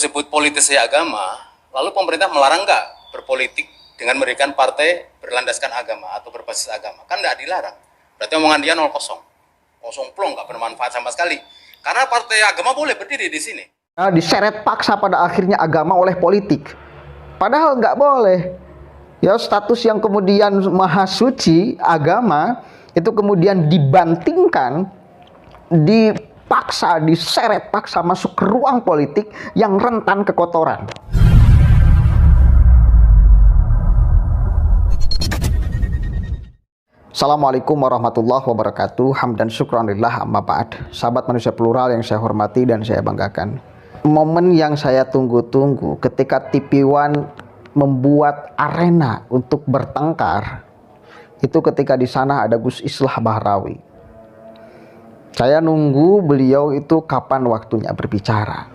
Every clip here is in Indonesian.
disebut politisasi agama, lalu pemerintah melarang nggak berpolitik dengan memberikan partai berlandaskan agama atau berbasis agama? Kan nggak dilarang. Berarti omongan dia 0-0. Kosong plong, nggak bermanfaat sama sekali. Karena partai agama boleh berdiri di sini. Diseret paksa pada akhirnya agama oleh politik. Padahal nggak boleh. Ya, status yang kemudian maha suci agama itu kemudian dibantingkan, dipaksa, diseret paksa masuk ke ruang politik yang rentan kekotoran. Assalamualaikum warahmatullahi wabarakatuh. Hamdan syukranillah amma ba'd. Sahabat manusia plural yang saya hormati dan saya banggakan. Momen yang saya tunggu-tunggu ketika TV One membuat arena untuk bertengkar, itu ketika di sana ada Gus Islah Bahrawi. Saya nunggu beliau itu kapan waktunya berbicara.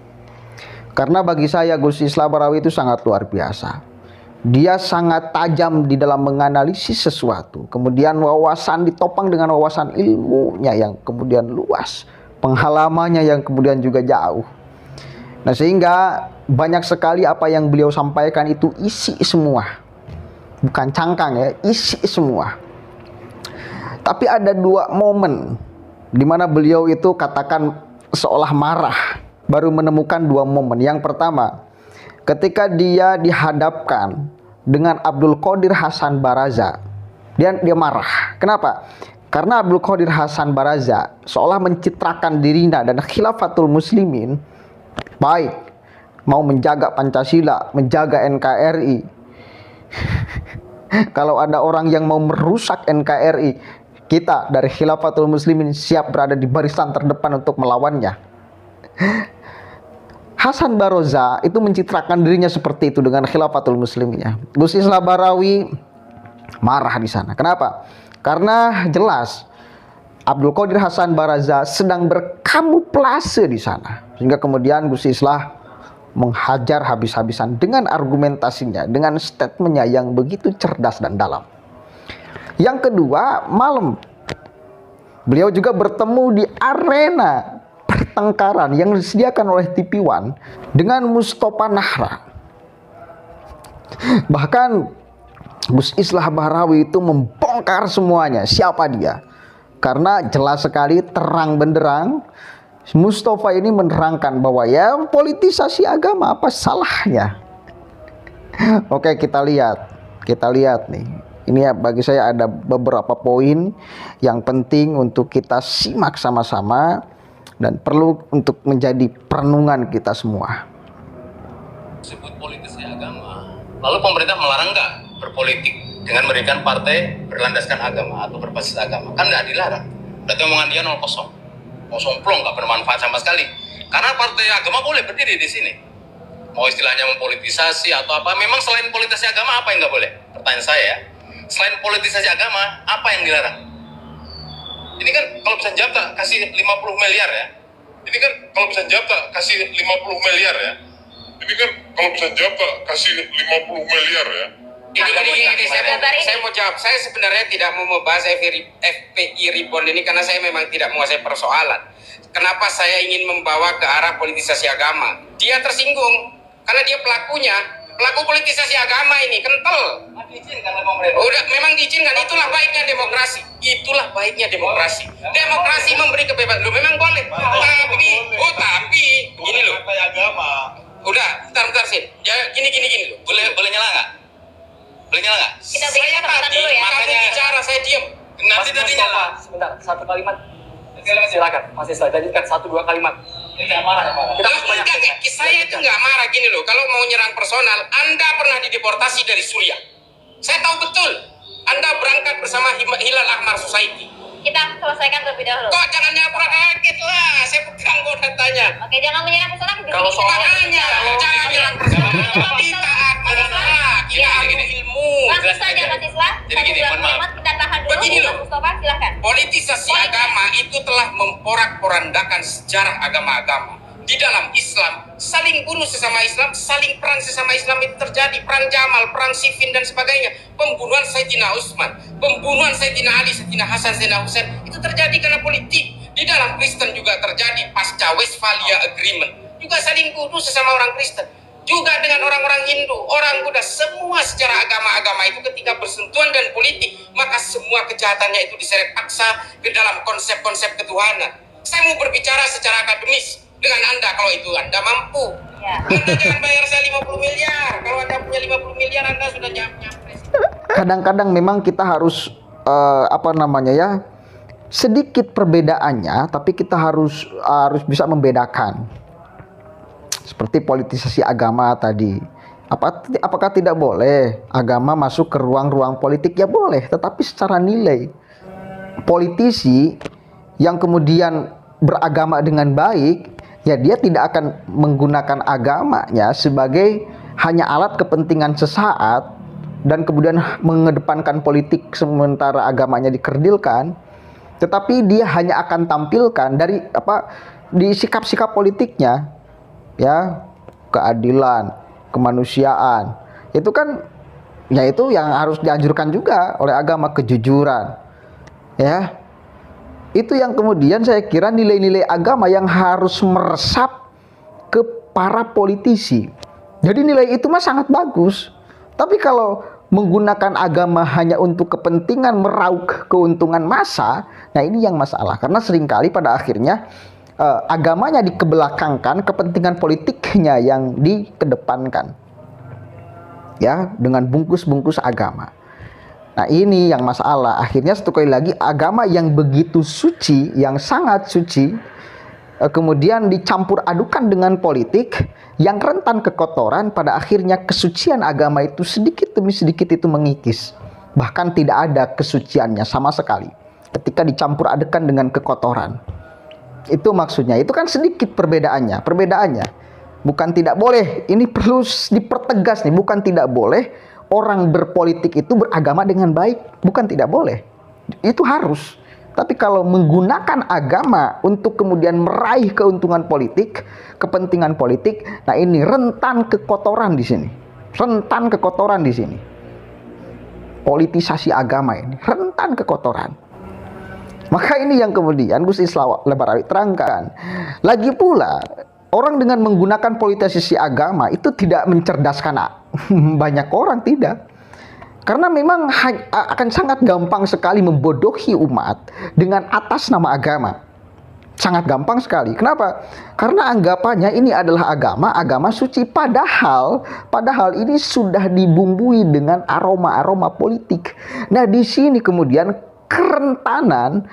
Karena bagi saya Gus Islah Bahrawi itu sangat luar biasa. Dia sangat tajam di dalam menganalisis sesuatu. Kemudian wawasan ditopang dengan wawasan ilmunya yang kemudian luas. Penghalamannya yang kemudian juga jauh. Nah, sehingga banyak sekali apa yang beliau sampaikan itu isi semua. Bukan cangkang ya, isi semua. Tapi ada dua momen di mana beliau itu katakan seolah marah. Baru menemukan dua momen. Yang pertama, ketika dia dihadapkan dengan Abdul Qadir Hasan Baraza, dia marah. Kenapa? Karena Abdul Qadir Hasan Baraza seolah mencitrakan dirinya dan khilafatul muslimin baik, mau menjaga Pancasila, menjaga NKRI. Kalau ada orang yang mau merusak NKRI, kita dari khilafatul muslimin siap berada di barisan terdepan untuk melawannya. Hasan Baraza itu mencitrakan dirinya seperti itu dengan khilafatul muslimnya. Gus Islah Bahrawi marah di sana. Kenapa? Karena jelas Abdul Qadir Hasan Baraza sedang berkamuflase di sana. Sehingga kemudian Gus Islah menghajar habis-habisan dengan argumentasinya, dengan statementnya yang begitu cerdas dan dalam. Yang kedua, malam beliau juga bertemu di arena pertengkaran yang disediakan oleh TV One dengan Mustafa Nahra. Bahkan Gus Islah Bahrawi itu membongkar semuanya, siapa dia. Karena jelas sekali terang benderang Mustafa ini menerangkan bahwa ya politisasi agama apa salahnya. Oke, kita lihat nih. Ini ya, bagi saya ada beberapa poin yang penting untuk kita simak sama-sama dan perlu untuk menjadi perenungan kita semua. Disebut politisasi agama, lalu pemerintah melarang nggak berpolitik dengan memberikan partai berlandaskan agama atau berbasis agama? Kan nggak dilarang. Berarti omongan dia 0-0. Kosong plong, nggak bermanfaat sama sekali. Karena partai agama boleh berdiri di sini. Mau istilahnya mempolitisasi atau apa? Memang selain politisasi agama apa yang nggak boleh? Pertanyaan saya ya. Selain politisasi agama, apa yang dilarang? Ini kan kalau bisa jawab tak kasih 50 miliar ya. Ini kan kalau bisa jawab tak kasih 50 miliar ya. Ini kan kalau bisa jawab tak kasih 50 miliar ya. Ini saya mau jawab. Saya sebenarnya tidak mau membahas FPI Reborn ini karena saya memang tidak menguasai persoalan. Kenapa saya ingin membawa ke arah politisasi agama? Dia tersinggung karena dia pelaku politisasi agama ini kental. Udah memang diizinkan. Itulah baiknya demokrasi. Demokrasi memberi kebebasan. Lu memang boleh. Tapi gini loh. Udah, bentar sih. Ya gini loh. Boleh nyala nggak? Boleh nyala nggak? Saya tadi makanya bicara saya diam. Nanti tadi nyala. Sebentar, satu kalimat. Silakan, masih saya lanjutkan 1-2 kalimat. Tidak marah. Saya itu nggak marah gini loh. Kalau mau nyerang personal, Anda pernah dideportasi dari Suriah. Saya tahu betul. Anda berangkat bersama Hilal Ahmar Society. Kita selesaikan terlebih dahulu. Kok jangan nyaprak kaget lah. Saya pegang kok datanya. Oke, jangan menyerang personal. Kalau soal Jangan nyerang personal. Kita ada ilmu. Langsung saja Mas Islah. Jadi gini, mohon maaf. Kita tahan dulu. Begini loh. Mas Mustafa, silakan. Politisasi agama itu telah memporak-porandakan sejarah agama-agama. Di dalam Islam, saling bunuh sesama Islam, saling perang sesama Islam itu terjadi. Perang Jamal, perang Siffin dan sebagainya. Pembunuhan Sayyidina Utsman, pembunuhan Sayyidina Ali, Sayyidina Hasan, Sayyidina Husain itu terjadi karena politik. Di dalam Kristen juga terjadi pasca Westphalia Agreement. juga saling tuduh sesama orang Kristen, juga dengan orang-orang Hindu, orang Buddha, semua secara agama-agama itu ketika bersentuhan dan politik, maka semua kejahatannya itu diseret paksa ke dalam konsep-konsep ketuhanan. Saya mau berbicara secara akademis dengan Anda kalau itu Anda mampu. Ya. Anda jangan bayar saya 50 miliar. Kalau Anda punya 50 miliar, Anda sudah nyapres. Kadang-kadang memang kita harus sedikit perbedaannya, tapi kita harus bisa membedakan. Seperti politisasi agama tadi. Apakah tidak boleh agama masuk ke ruang-ruang politik? Ya boleh, tetapi secara nilai. Politisi yang kemudian beragama dengan baik, ya dia tidak akan menggunakan agamanya sebagai hanya alat kepentingan sesaat dan kemudian mengedepankan politik sementara agamanya dikerdilkan, tetapi dia hanya akan tampilkan di sikap-sikap politiknya, ya, keadilan, kemanusiaan. Itu kan ya itu yang harus dianjurkan juga oleh agama, kejujuran. Ya. Itu yang kemudian saya kira nilai-nilai agama yang harus meresap ke para politisi. Jadi nilai itu mah sangat bagus. Tapi kalau menggunakan agama hanya untuk kepentingan meraup keuntungan massa, nah ini yang masalah. Karena seringkali pada akhirnya agamanya dikebelakangkan, kepentingan politiknya yang dikedepankan. Ya, dengan bungkus-bungkus agama. Nah ini yang masalah. Akhirnya sekali lagi agama yang begitu suci, yang sangat suci, kemudian dicampur adukan dengan politik yang rentan kekotoran, pada akhirnya kesucian agama itu sedikit demi sedikit itu mengikis. Bahkan tidak ada kesuciannya sama sekali ketika dicampur adukan dengan kekotoran. Itu maksudnya, itu kan sedikit perbedaannya. Bukan tidak boleh, ini perlu dipertegas nih, bukan tidak boleh orang berpolitik itu beragama dengan baik, bukan tidak boleh. Itu harus. Tapi kalau menggunakan agama untuk kemudian meraih keuntungan politik, kepentingan politik, nah ini rentan kekotoran di sini. Politisasi agama ini rentan kekotoran. Maka ini yang kemudian Gus Islah Barawi terangkan. Lagi pula, orang dengan menggunakan politisasi agama itu tidak mencerdaskan banyak orang, tidak. Karena memang akan sangat gampang sekali membodohi umat dengan atas nama agama. Sangat gampang sekali. Kenapa? Karena anggapannya ini adalah agama suci. Padahal ini sudah dibumbui dengan aroma-aroma politik. Nah di sini kemudian kerentanan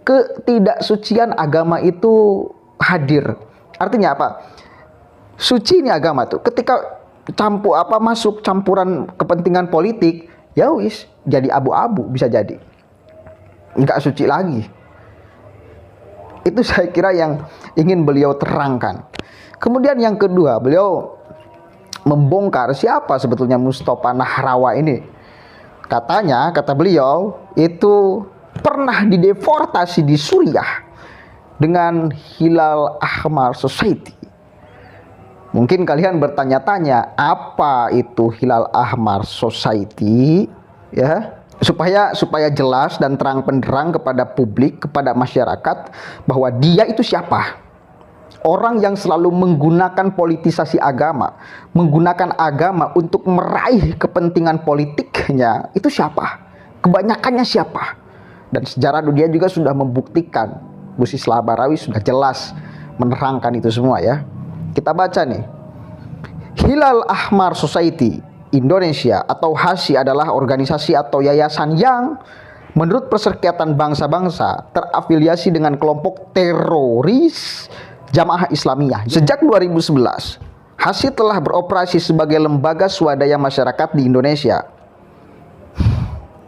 ketidaksucian agama itu hadir. Artinya apa? Suci ini agama tuh. Ketika masuk campuran kepentingan politik, ya wis, jadi abu-abu, bisa jadi nggak suci lagi. Itu saya kira yang ingin beliau terangkan. Kemudian yang kedua, beliau membongkar siapa sebetulnya Mustofa Nahrawa ini. Kata beliau itu pernah dideportasi di Suriah dengan Hilal Ahmar Society. Mungkin kalian bertanya-tanya, apa itu Hilal Ahmar Society? Ya, supaya jelas dan terang benderang kepada publik, kepada masyarakat bahwa dia itu siapa. Orang yang selalu menggunakan politisasi agama, menggunakan agama untuk meraih kepentingan politiknya, itu siapa? Kebanyakannya siapa? Dan sejarah dunia juga sudah membuktikan, Gus Islah Barawi sudah jelas menerangkan itu semua ya. Kita baca nih. Hilal Ahmar Society Indonesia atau HASI adalah organisasi atau yayasan yang menurut Perserikatan Bangsa-Bangsa terafiliasi dengan kelompok teroris Jamaah Islamiyah. Sejak 2011, HASI telah beroperasi sebagai lembaga swadaya masyarakat di Indonesia.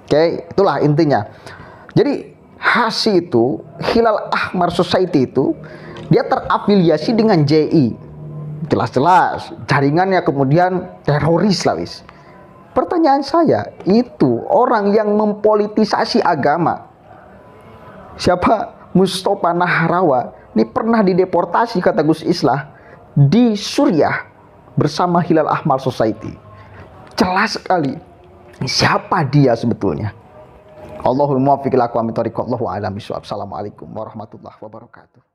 Oke, itulah intinya. Jadi HASI itu, Hilal Ahmar Society itu, dia terafiliasi dengan JI. Jelas-jelas jaringannya kemudian teroris lah wis. Pertanyaan saya, itu orang yang mempolitisasi agama, siapa? Mustofa Nahrawa ini pernah dideportasi kata Gus Islah di Suriah bersama Hilal Ahmar Society. Jelas sekali siapa dia sebetulnya. Allahul muwaffiq ila aqwamit thoriq. Wallahu a'lam bishawab. Assalamualaikum warahmatullahi wabarakatuh.